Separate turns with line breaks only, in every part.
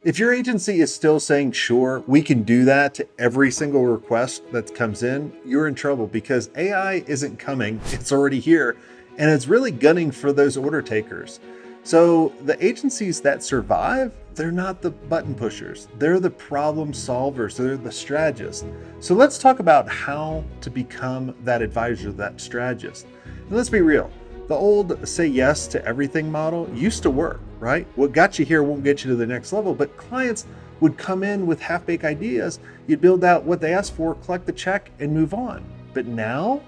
If your agency is still saying, sure, we can do that to every single request that comes in, you're in trouble because AI isn't coming, it's already here, and it's really gunning for those order takers. So the agencies that survive, they're not the button pushers, they're the problem solvers, they're the strategists. So let's talk about how to become that advisor, that strategist. And let's be real. The old say yes to everything model used to work, right? What got you here won't get you to the next level, but clients would come in with half-baked ideas. You'd build out what they asked for, collect the check, and move on. But now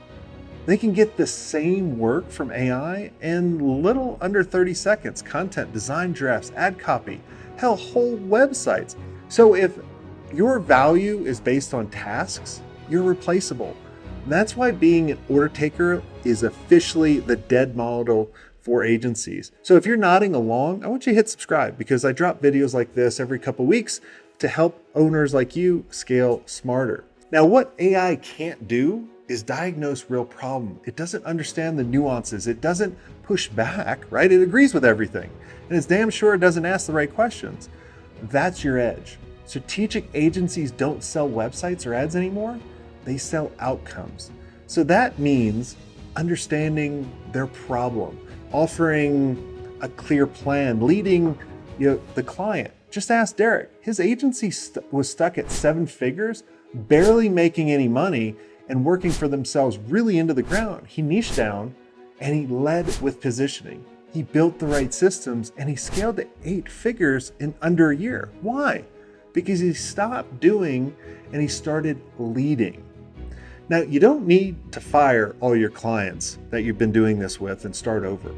they can get the same work from AI in little under 30 seconds. Content, design drafts, ad copy, hell, whole websites. So if your value is based on tasks, you're replaceable. That's why being an order taker is officially the dead model for agencies. So if you're nodding along, I want you to hit subscribe because I drop videos like this every couple weeks to help owners like you scale smarter. Now, what AI can't do is diagnose real problem. It doesn't understand the nuances. It doesn't push back, right? It agrees with everything. And it's damn sure it doesn't ask the right questions. That's your edge. Strategic agencies don't sell websites or ads anymore. They sell outcomes. So that means understanding their problem, offering a clear plan, leading the client. Just ask Derek. His agency was stuck at 7 figures, barely making any money and working for themselves really into the ground. He niched down and he led with positioning. He built the right systems and he scaled to 8 figures in under a year. Why? Because he stopped doing and he started leading. Now, you don't need to fire all your clients that you've been doing this with and start over,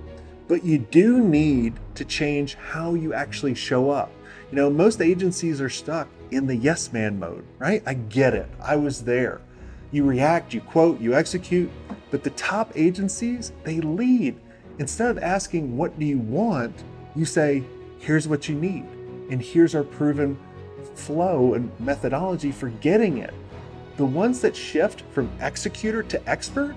but you do need to change how you actually show up. Most agencies are stuck in the yes man mode, right? I get it. I was there. You react, you quote, you execute, but the top agencies, they lead. Instead of asking, what do you want? You say, here's what you need. And here's our proven flow and methodology for getting it. The ones that shift from executor to expert,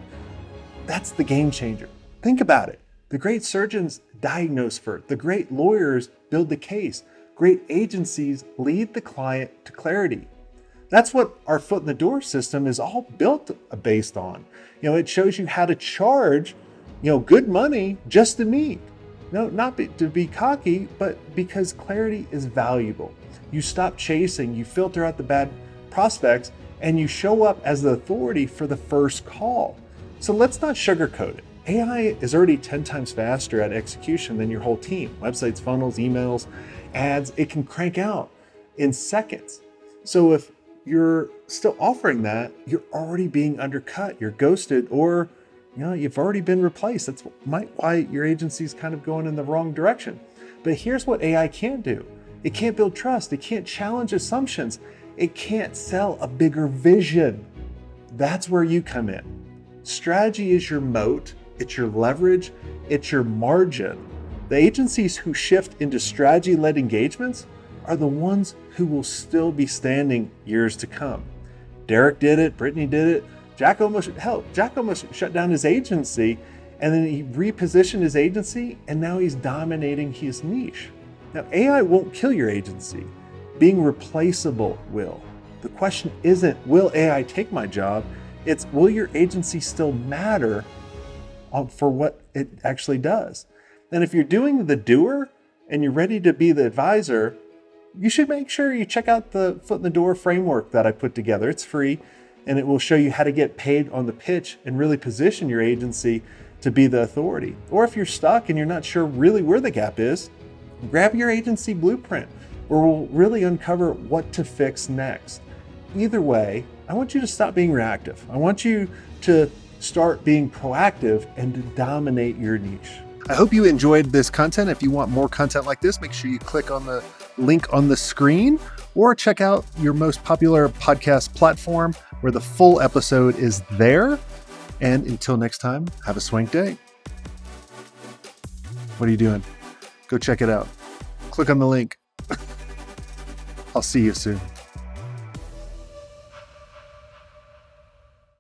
that's the game changer. Think about it. The great surgeons diagnose first. The great lawyers build the case. Great agencies lead the client to clarity. That's what our foot in the door system is all built based on. It shows you how to charge, good money just to meet. No, not to be cocky, but because clarity is valuable. You stop chasing, you filter out the bad prospects, and you show up as the authority for the first call. So let's not sugarcoat it. AI is already 10 times faster at execution than your whole team. Websites, funnels, emails, ads, it can crank out in seconds. So if you're still offering that, you're already being undercut, you're ghosted, or you've already been replaced. That's why your agency's kind of going in the wrong direction. But here's what AI can't do. It can't build trust. It can't challenge assumptions. It can't sell a bigger vision. That's where you come in. Strategy is your moat, it's your leverage, it's your margin. The agencies who shift into strategy-led engagements are the ones who will still be standing years to come. Derek did it, Brittany did it, Jack almost shut down his agency, and then he repositioned his agency, and now he's dominating his niche. Now, AI won't kill your agency. Being replaceable will. The question isn't, will AI take my job? It's, will your agency still matter for what it actually does? And if you're doing the doer and you're ready to be the advisor, you should make sure you check out the foot in the door framework that I put together. It's free and it will show you how to get paid on the pitch and really position your agency to be the authority. Or if you're stuck and you're not sure really where the gap is, grab your agency blueprint, where we'll really uncover what to fix next. Either way, I want you to stop being reactive. I want you to start being proactive and to dominate your niche. I hope you enjoyed this content. If you want more content like this, make sure you click on the link on the screen or check out your most popular podcast platform where the full episode is there. And until next time, have a swank day. What are you doing? Go check it out. Click on the link. I'll see you soon.